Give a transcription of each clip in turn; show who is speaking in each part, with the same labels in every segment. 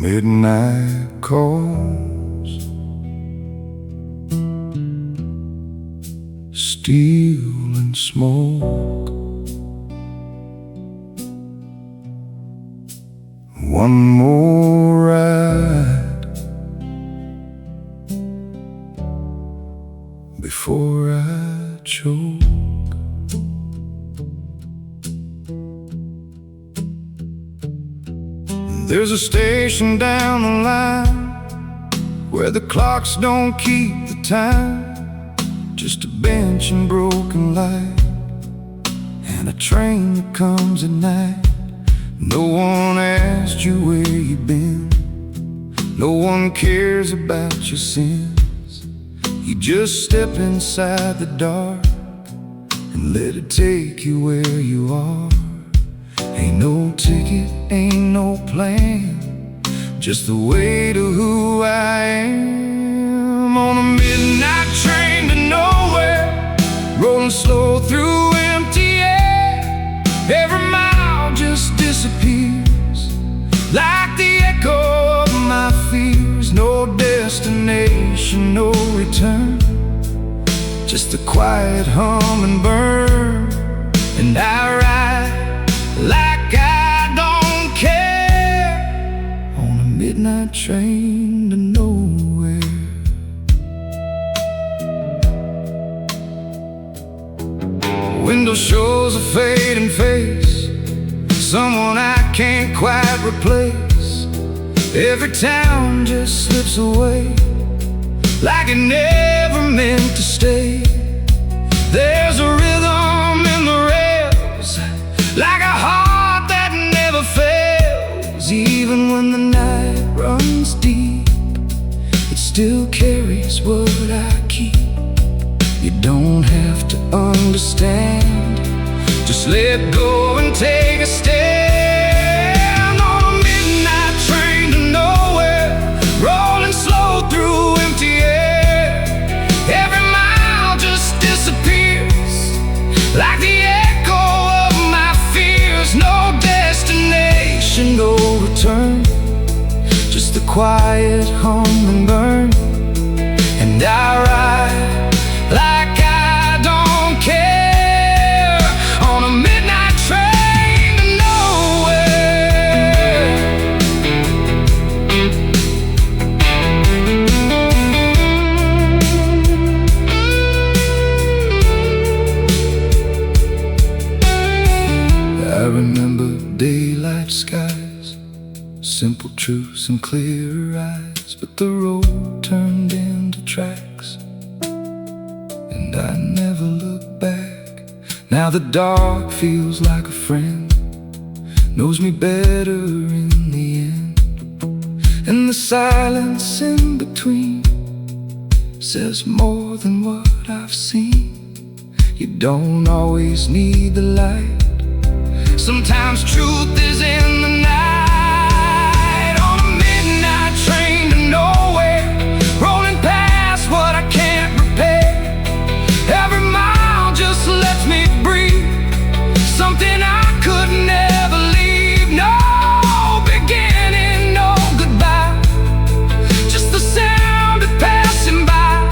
Speaker 1: Midnight calls, steel and smoke. One more ride before I choke. There's a station down the line where the clocks don't keep the time, just a bench and broken light, and a train that comes at night. No one asked you where you've been, no one cares about your sins. You just step inside the dark and let it take you where you are. Ain't no ticket, ain't no plan, just the way to who I am. On a midnight train to nowhere, rolling slow through empty air. Every mile just disappears like the echo of my fears. No destination, no return, just the quiet hum and burn. And I ride like I don't care on a midnight train to nowhere. Window shows a fading face, someone I can't quite replace. Every town just slips away like it never meant to stay. There's a rhythm in the rails, like a heart that never fails. Even when the night runs deep, it still carries what I keep. You don't have to understand, just let go and take a stand. On a midnight train to nowhere, rolling slow through empty air. Every mile just disappears like the no destination, no return, just the quiet hum and burn. And I ride like I don't care on a midnight train to I remember daylight skies, simple truths and clear eyes. But the road turned into tracks, and I never looked back. Now the dark feels like a friend, knows me better in the end. And the silence in between says more than what I've seen. You don't always need the light, sometimes truth is in the night. On a midnight train to nowhere, rolling past what I can't repair. Every mile just lets me breathe, something I could never leave. No beginning, no goodbye, just the sound of passing by.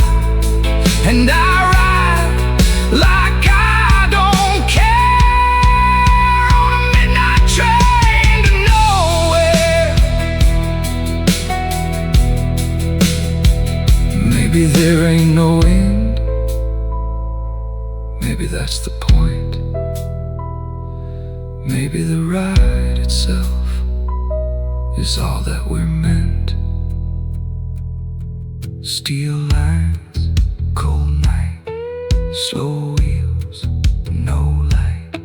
Speaker 1: And I ride like I don't care. Maybe there ain't no end, maybe that's the point. Maybe the ride itself is all that we're meant. Steel lines, cold night, slow wheels, no light.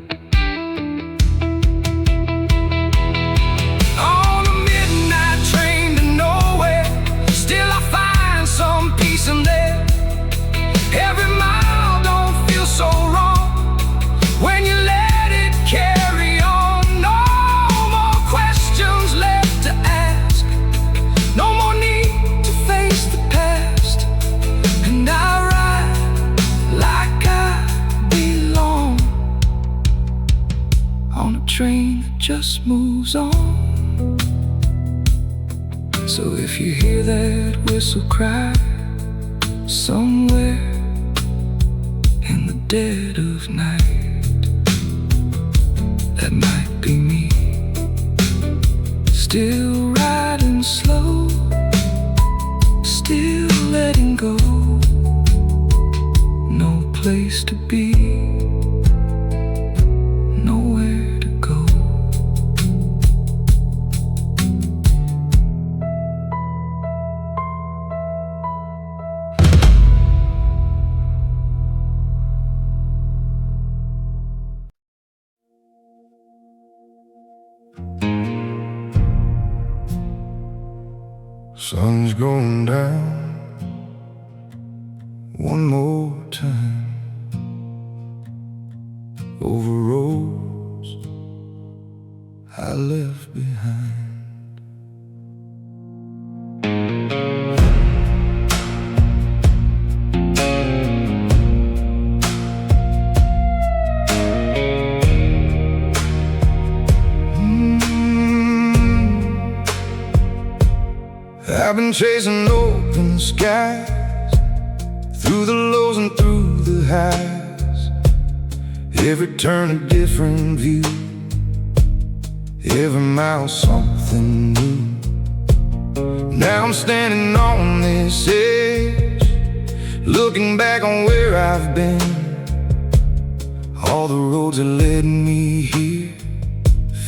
Speaker 1: On a midnight train to nowhere, still I find some peace in there. Every mile don't feel so wrong when you let it carry on. No more questions left to ask, no more need to face the past. And I ride like I belong on a train that just moves on. So if you hear that whistle cry somewhere in the dead of night, that might be me, still riding slow, still letting go. No place to be, nowhere to go. Sun's going down one more time over roads I left behind. I've been chasing open skies, through the lows and through the highs, every turn a different view, every mile something new. Now I'm standing on this edge, looking back on where I've been. All the roads that led me here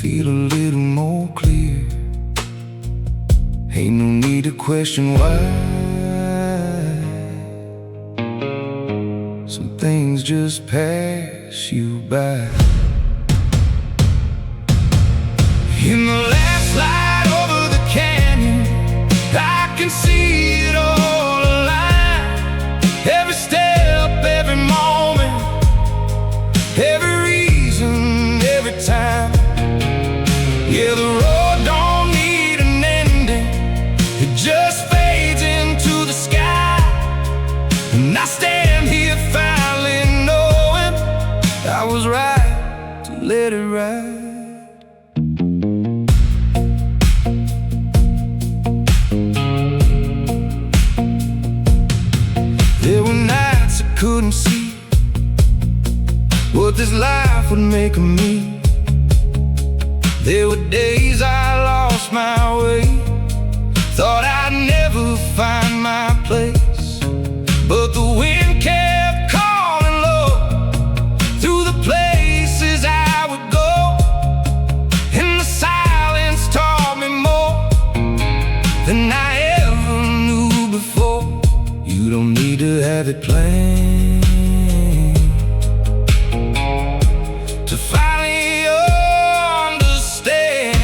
Speaker 1: feel a little more clear. Ain't no need to question why. Some things just pass you by. In the last light over the canyon, I can see it all aligned. Every step, every moment, every reason, every time. Yeah, the road don't need an ending, it just fades into the sky. And I stand here finally knowing I was right to let it ride. There were nights I couldn't see what this life would make of me. There were days I lost my way, thought I'd never find my place. But the wind kept calling low through the places I would go, and the silence taught me more than I ever knew before. You don't need to have it planned to finally understand.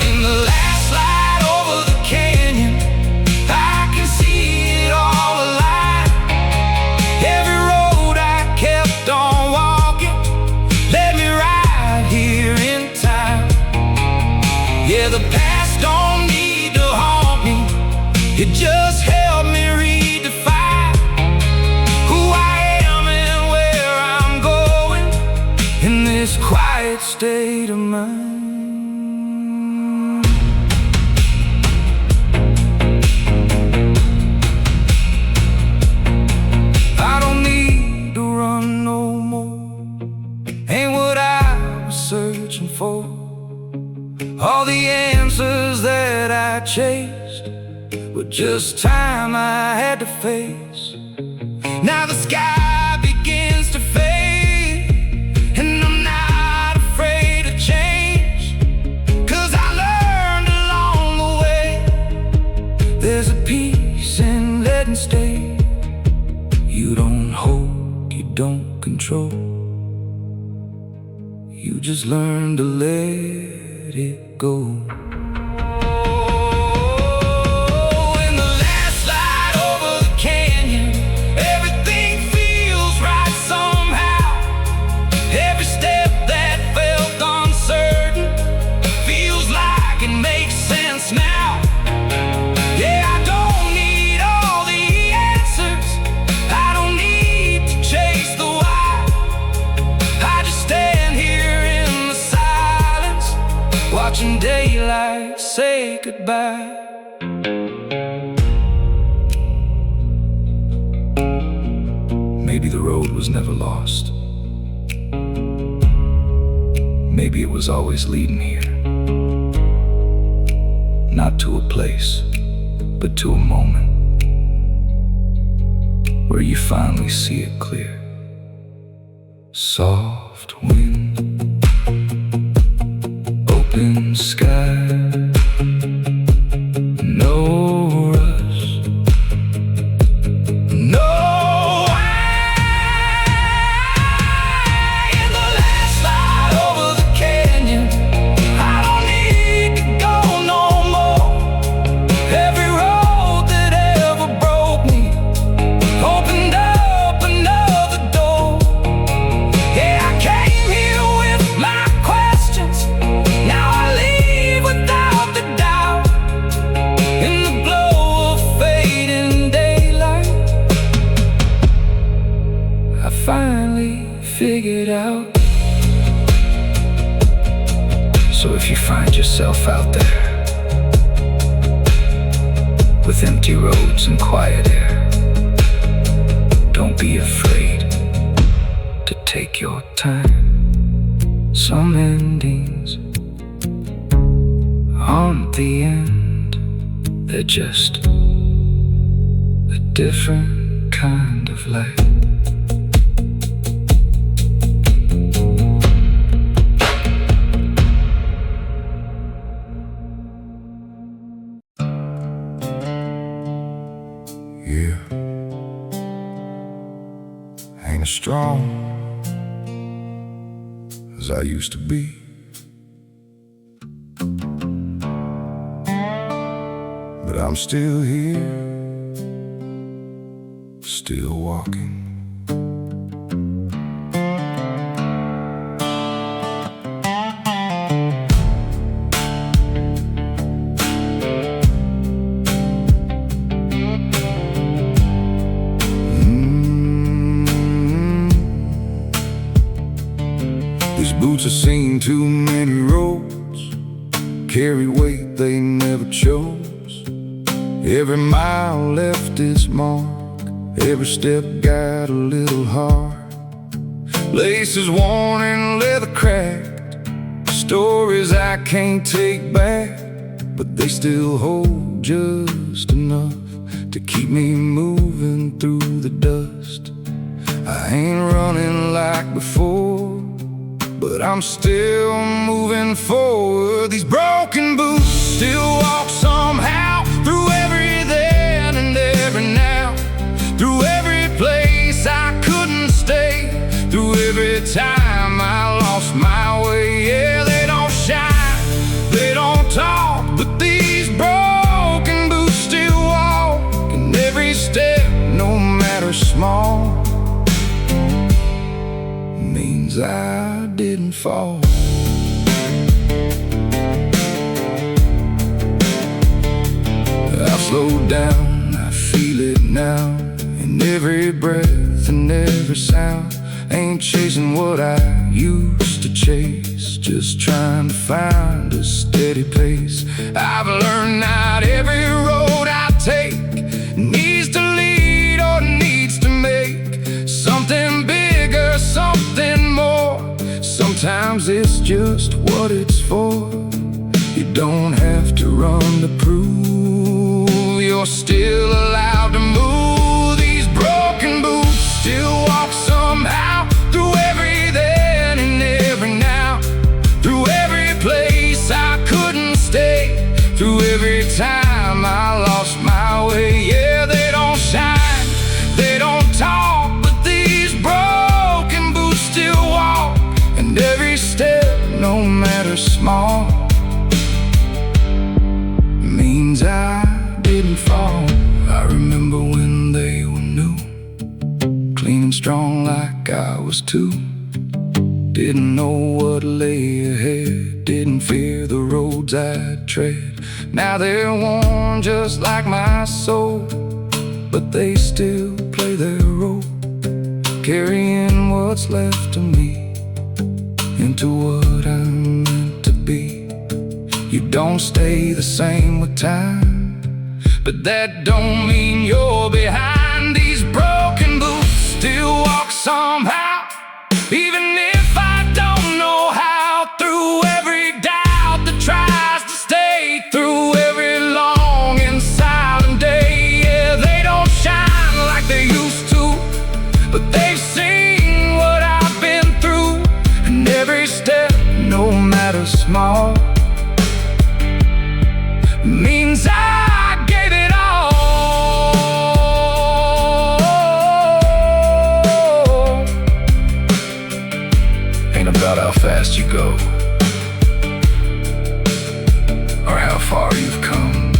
Speaker 1: In the last light over the canyon, I can see it all alive. Every road I kept on walking led me right here in time. Yeah, the past don't need to haunt me, it just helped me redefine who I am and where I'm going in this quiet state of mind. I don't need to run no more, ain't what I was searching for. All the answers that I chased were just time I had to face. Now the sky begins to fade, and I'm not afraid of change, 'cause I learned along the way there's a peace in letting stay. You don't hold, you don't control, you just learn to let it go. Watching daylight goodbye. Maybe the road was never lost. Maybe it was always leading here. Not to a place, but to a moment where you finally see it clear. Soft wind, open sky, no rush, no in the landslide over the canyon. I don't need to go no more. Every road that ever broke me opened up another door. Yeah, I came here with my questions. Now I leave without the doubt. In the glow of fading daylight, I finally figured out. So if you find yourself out there with empty roads and quiet air, don't be afraid to take your time. Some endings aren't the end, they're just a different kind of life. Yeah, ain't as strong as I used to be, but I'm still here, still walking. These boots have seen too many roads, carry weight they never chose. Every mile left its mark, every step got a little hard. Laces worn and leather cracked, stories I can't take back, but they still hold just enough to keep me moving through the dust. I ain't running like before, but I'm still moving forward. These broken boots still walk somehow, through every then and every now, through every place I couldn't stay, through every time I lost my way. Yeah, they don't shine, they don't talk, but these broken boots still walk, and every step, no matter small, means I didn't fall. I've slowed down, I feel it now, in every breath and every sound. Ain't chasing what I used to chase, just trying to find a steady pace. I've learned not every road I take needs to lead or needs to make something bigger, something more. Sometimes it's just what it's for. You don't have to run to prove you're still allowed to move. These broken boots still walk somehow, through every then and every now, through every place I couldn't stay, through every time I lost my way. Yeah, they don't shine, they don't talk, but these broken boots still walk, and every step, no matter small, means I didn't fall. I remember when they were new, clean and strong like I was too. Didn't know what lay ahead, didn't fear the roads I'd tread. Now they're worn just like my soul, but they still play their role, carrying what's left of me into what I'm meant to be. You don't stay the same with time, but that don't mean you're behind. These broken boots still walk somehow, even if I don't know how. Through every doubt that tries to stay, through every long and silent day. Yeah, they don't shine like they used to, but they've seen what I've been through. And every step, no matter small, means I gave it all. Ain't about how fast you go, or how far you've come.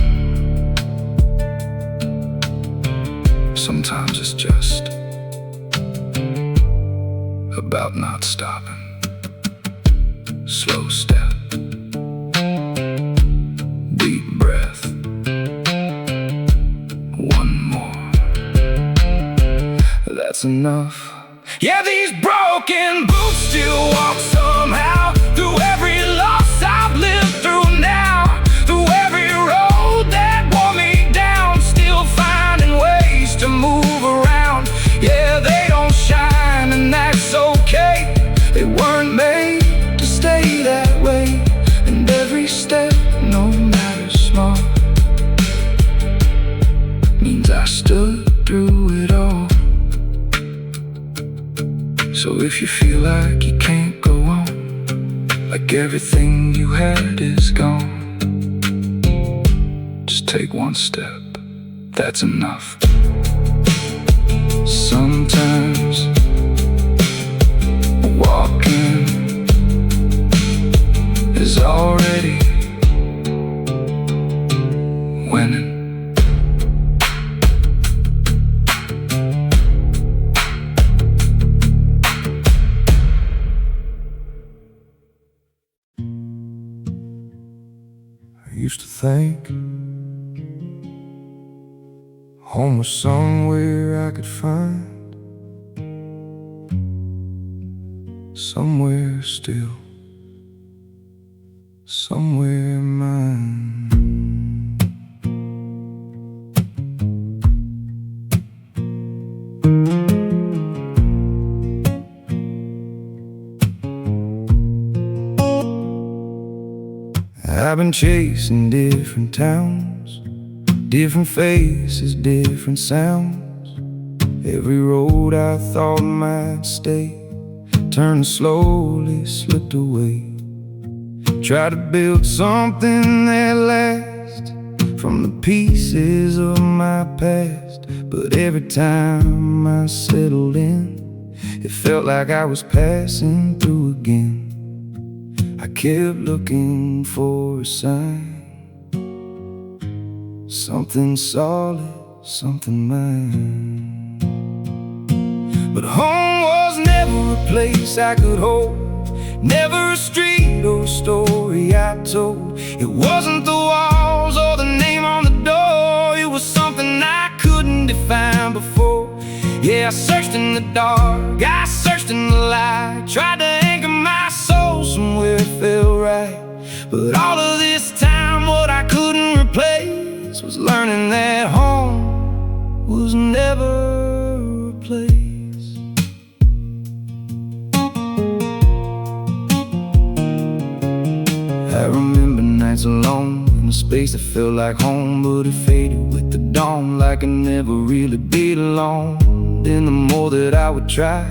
Speaker 1: Sometimes it's just about not stopping. Slow step, deep breath, one more, that's enough. Yeah, these broken boots still walk somehow, through every loss I've lived through now, through every road that wore me down, still finding ways to move around. Yeah, they don't shine and that's okay, they weren't made to stay that way. And every step, no matter small, means I stood through it all. So if you feel like you can't go on, like everything you had is gone, just take one step, that's enough. Sometimes walking is already winning. I used to think home was somewhere I could find, somewhere still, somewhere mine. I've been chasing different towns, different faces, different sounds. Every road I thought might stay turned slowly, slipped away. Tried to build something that lasts from the pieces of my past, but every time I settled in, it felt like I was passing through again. I kept looking for a sign, something solid, something mine. But home was never a place I could hold, never a street or a story I told. It wasn't the walls or the name on the door, it was something I couldn't define before. Yeah, I searched in the dark, I searched in the light, tried to anchor my soul somewhere it felt right. But all of this time, what I couldn't replace was learning that home was never a place. I remember nights alone in a space that felt like home, but it faded with the dawn, like I never really belonged. Then the more that I would try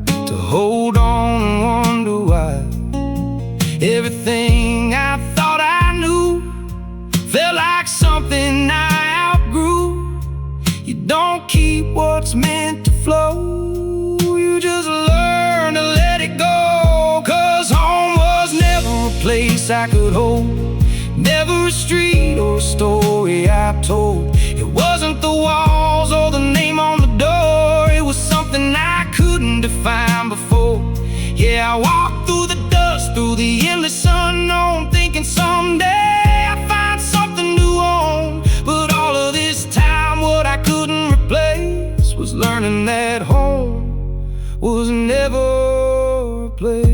Speaker 1: to hold on and wonder why, everything I thought I knew felt like something I outgrew. You don't keep what's meant to flow, you just learn to let it go. 'Cause home was never a place I could hold, never a street or a story I told. It wasn't the walls or the name on the door, it was something I couldn't define before. Yeah, I walked through the dust, through the endless unknown, thinking someday I'd find something to own. But all of this time, what I couldn't replace was learning that home was never a place.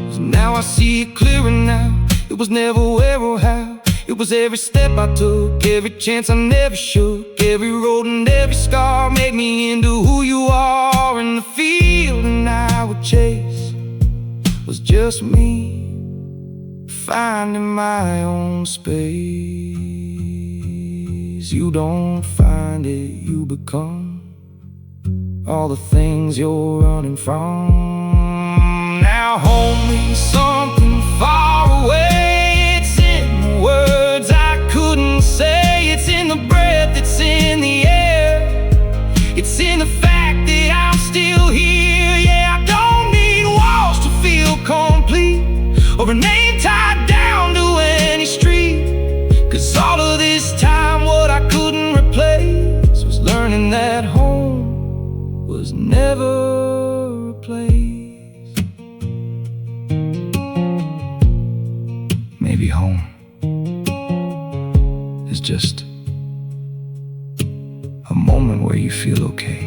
Speaker 1: 'Cause now Now I see it clearer now. It was never where or how. It was every step I took, every chance I never shook. Every road and every scar made me into who you are. And the feeling I would chase was just me finding my own space. You don't find it, you become all the things you're running from. Now home means something far away. It's in the words I couldn't say. It's in the breath that's in the air. It's in the fact that I'm still here. Yeah, I don't need walls to feel complete, or a name tied down to any street. 'Cause all of this time what I couldn't replace was learning that home was never a place. Maybe home is just a moment where you feel okay.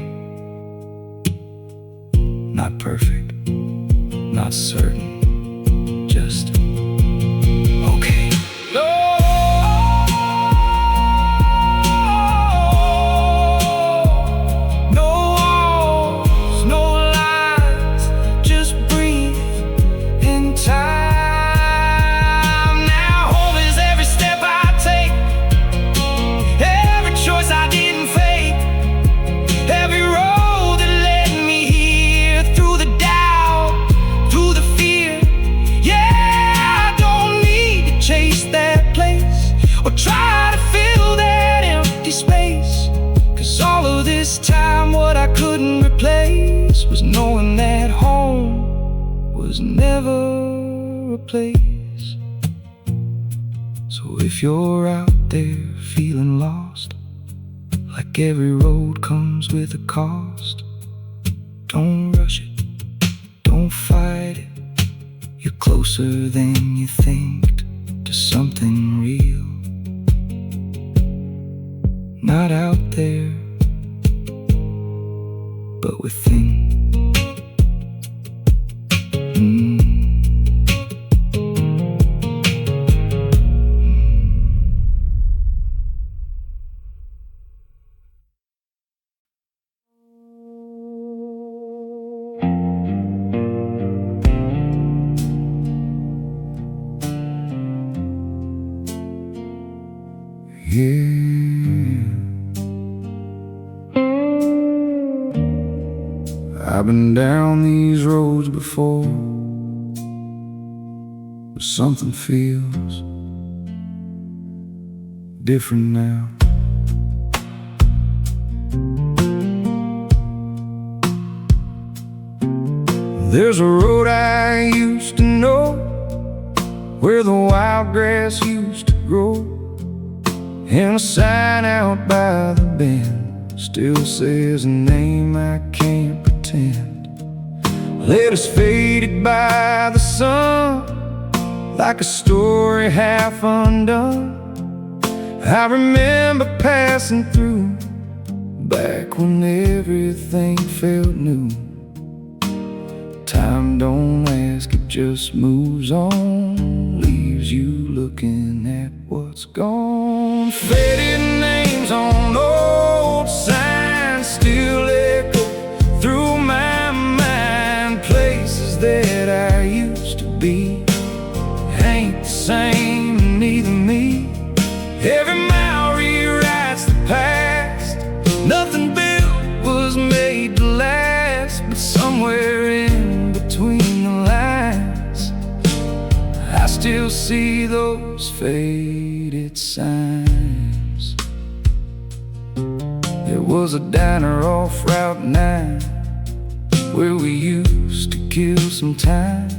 Speaker 1: Not perfect, not certain, just okay. Try to fill that empty space. 'Cause all of this time what I couldn't replace was knowing that home was never a place. So if you're out there feeling lost, like every road comes with a cost, don't rush it, don't fight it. You're closer than you think to something real. Not out there, but within. Yeah. I've been down these roads before, but something feels different now. There's a road I used to know, where the wild grass used to grow, and a sign out by the bend still says a name I can't pretend. Letters faded by the sun, like a story half undone. I remember passing through, back when everything felt new. Time don't ask, it just moves on, leaves you looking at what's gone. Faded names on old signs still echo through my mind. Places that I used to be ain't the same, neither me. Every mile rewrites the past. Nothing built was made to last, but somewhere in between the lines I still see those faded signs. There was a diner off Route 9 where we used to kill some time.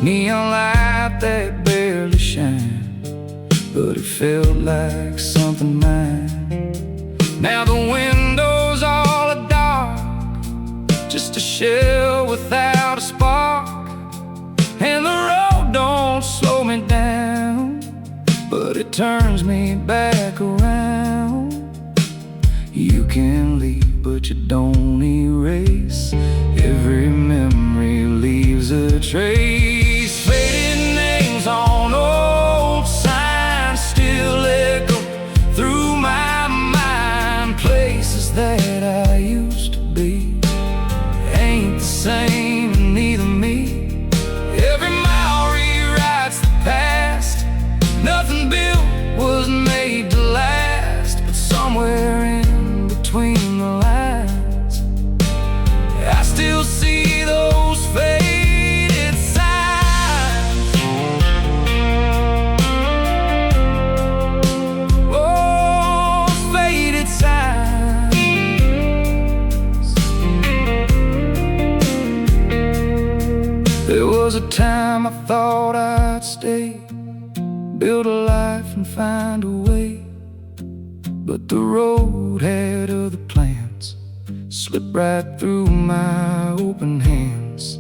Speaker 1: Neon light that barely shine, but it felt like something mine. Now the windows all are dark, just a shell without a spark. And the road don't slow me down, but it turns me back around. You can leave, but you don't erase. Every memory leaves a trace. that I used to be ain't the same, and neither me. Every mile rewrites the past. Nothing built was made to last. But somewhere in between the lines, I still see those faded signs. Oh, faded signs. There was a time I thought I'd stay, build a life and find a way. But the road had other plans, slipped right through my open hands.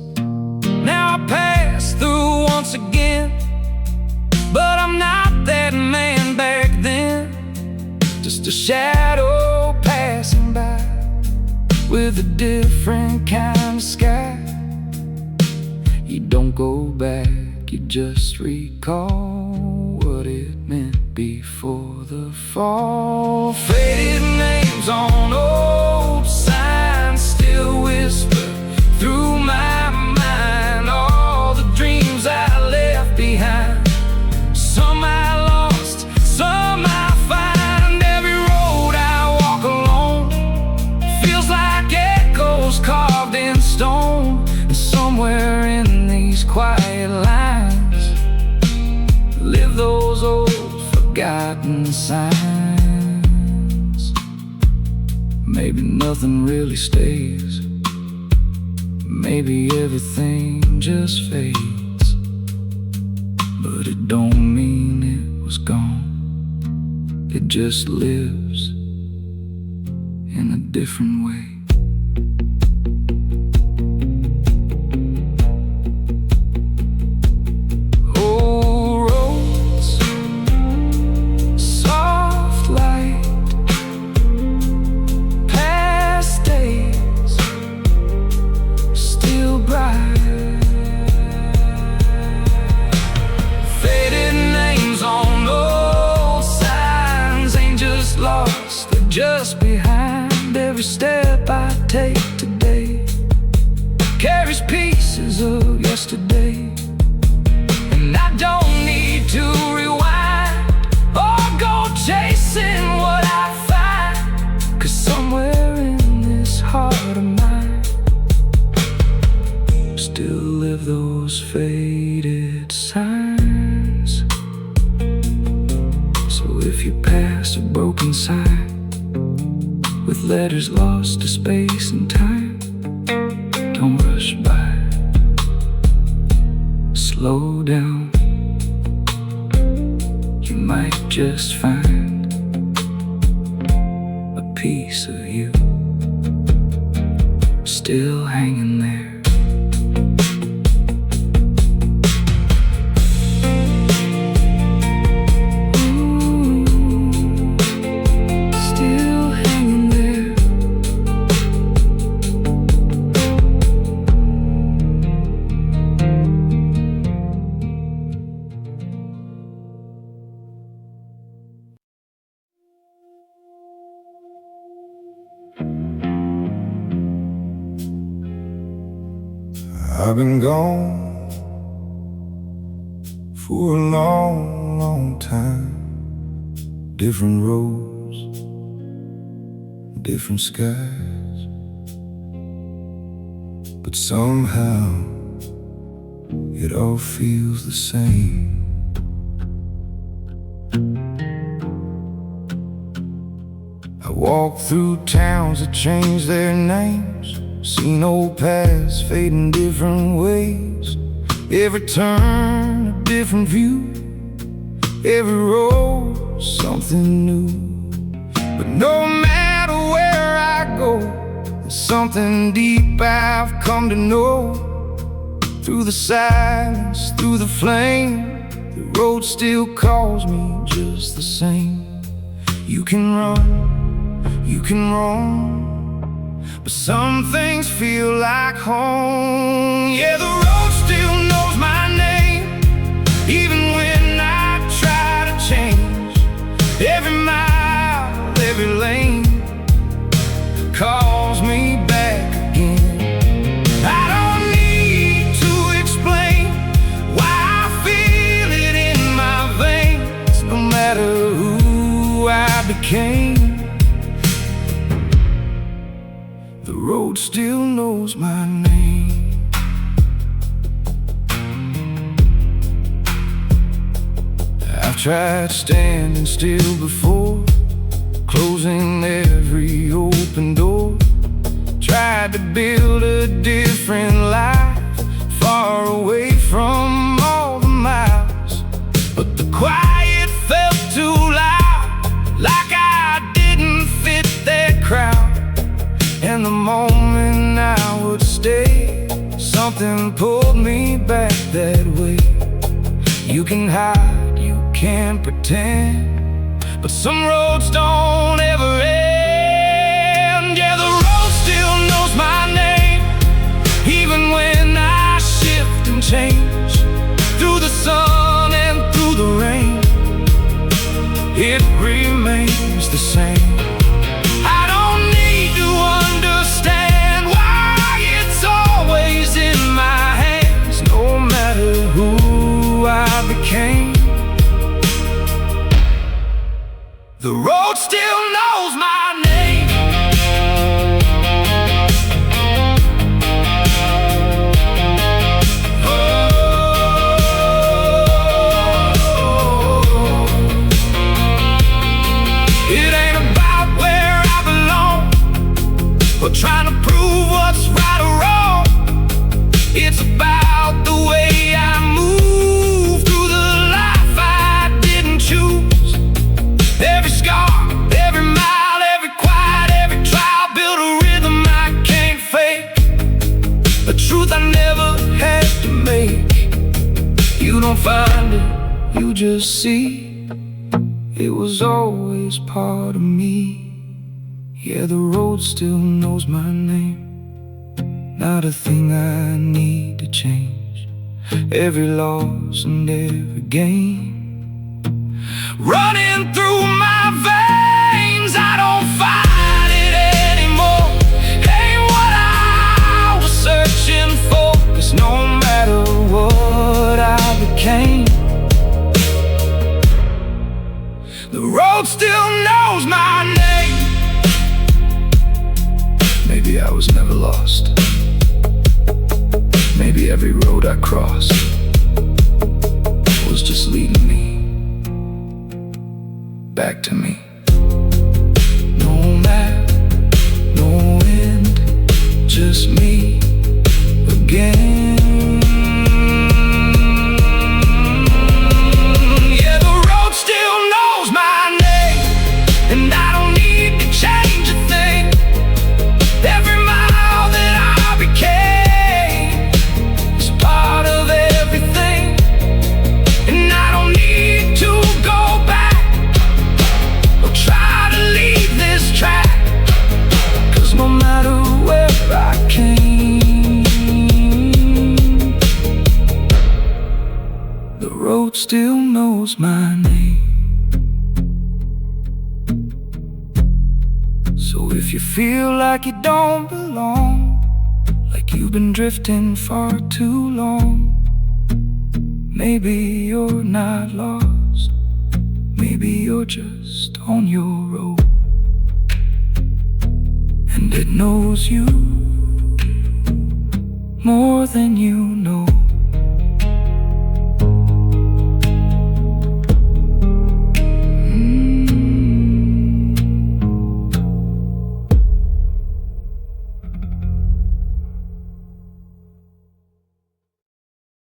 Speaker 1: Now I pass through once again, but I'm not that man back then. Just a shadow passing by with a different kind of sky. You don't go back, you just recall what it meant before the fall. Faded names on old signs still whisper through my mind. All the dreams I left behind, some I lost, some I find. Every road I walk alone feels like echoes carved in stone. And somewhere in these quiet lines live those old forgotten signs. Maybe nothing really stays, maybe everything just fades, but it don't mean it was gone. It just lives in a different way. Just behind every step I take today carries pieces of yesterday. And I don't need to rewind or go chasing what I find, 'cause somewhere in this heart of mine still live those faded signs. So if you pass a broken sign with letters lost to space and time, don't rush by, slow down. You might just find a piece of you still hanging there. I've been gone for a long, long time. Different roads, different skies, but somehow it all feels the same. I walk through towns that change their names, seen old paths fade in different ways. Every turn a different view, every road something new. But no matter where I go, there's something deep I've come to know. Through the silence, through the flame, the road still calls me just the same. You can run, you can roam, but some things feel like home. Yeah, the road still knows my name, even when I try to change. Every mile, every lane, road still knows my name. I've tried standing still before, closing every open door. Tried to build a different life, far away from all the miles. But the quiet felt too loud, like I didn't fit their crowd. And the moment I would stay, something pulled me back that way. You can hide, you can pretend, but some roads don't ever end. Yeah, the road still knows my name, even when I shift and change. Through the sun and through the rain, it remains the same. I don't need to understand why it's always in my hands, no matter who I became. The road still knows my name. It ain't about where I belong, or trying to prove what's right or wrong. It's about the way I move through the life I didn't choose. Every scar, every mile, every quiet, every trial built a rhythm I can't fake, a truth I never had to make. You don't find it, you just see. It was always part of me. Yeah, the road still knows my name. Not a thing I need to change. Every loss and every gain running through my veins. I don't fight it anymore. Ain't what I was searching for. 'Cause no matter what I became, the road still knows my name. Maybe I was never lost. Maybe every road I crossed was just leading me back to me. No map, no wind, just me again. Yeah, the road still knows my name, and I don't need to change a thing. Every mile that I became is part of everything, and I don't need to go back or try to leave this track. 'Cause no matter where I came, the road still knows my name. So if you feel like you don't belong, like you've been drifting far too long, maybe you're not lost, maybe you're just on your road, and it knows you more than you know.